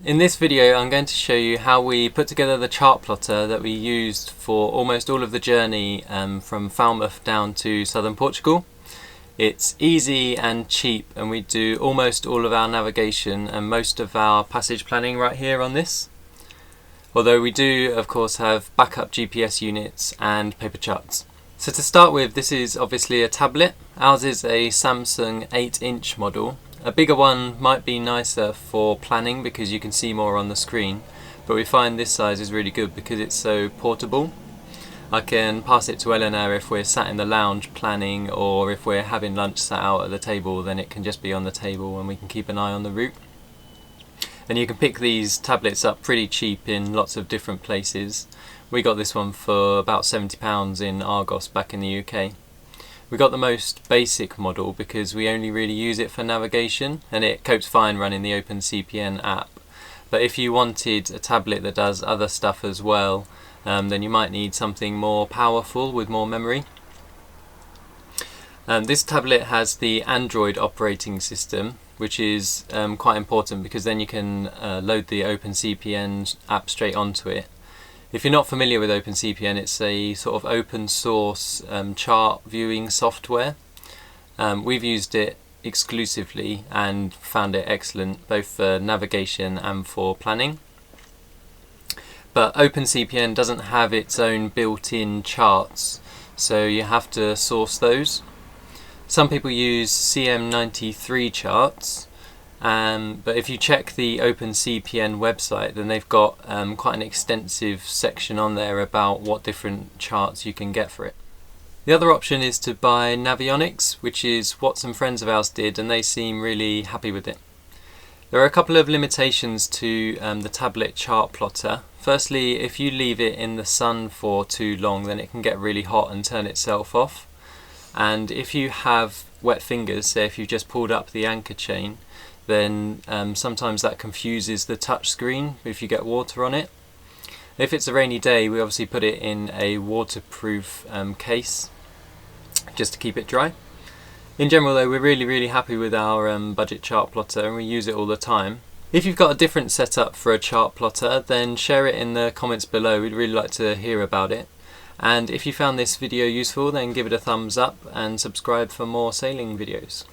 In this video I'm going to show you how we put together the chart plotter that we used for almost all of the journey from Falmouth down to southern Portugal. It's easy and cheap, and we do almost all of our navigation and most of our passage planning right here on this. Although we do of course have backup GPS units and paper charts. So to start with, this is obviously a tablet. Ours is a Samsung 8-inch model. A bigger one might be nicer for planning because you can see more on the screen, but we find this size is really good because it's so portable. I can pass it to Eleanor if we're sat in the lounge planning, or if we're having lunch sat out at the table, then it can just be on the table and we can keep an eye on the route. And you can pick these tablets up pretty cheap in lots of different places. We got this one for about £70 in Argos back in the UK. We got the most basic model because we only really use it for navigation, and it copes fine running the OpenCPN app. But if you wanted a tablet that does other stuff as well, then you might need something more powerful with more memory. This tablet has the Android operating system, which is quite important because then you can load the OpenCPN app straight onto it. If you're not familiar with OpenCPN, it's a sort of open source chart viewing software. We've used it exclusively and found it excellent both for navigation and for planning. But OpenCPN doesn't have its own built-in charts, so you have to source those. Some people use CM93 charts, but if you check the OpenCPN website, then they've got quite an extensive section on there about what different charts you can get for it. The other option is to buy Navionics, which is what some friends of ours did, and they seem really happy with it. There are a couple of limitations to the tablet chart plotter. Firstly, if you leave it in the sun for too long, then it can get really hot and turn itself off. And if you have wet fingers, say if you've just pulled up the anchor chain, then sometimes that confuses the touch screen if you get water on it. If it's a rainy day, we obviously put it in a waterproof case just to keep it dry. In general though, we're really happy with our budget chart plotter, and we use it all the time. If you've got a different setup for a chart plotter, then share it in the comments below. We'd really like to hear about it. And if you found this video useful, then give it a thumbs up and subscribe for more sailing videos.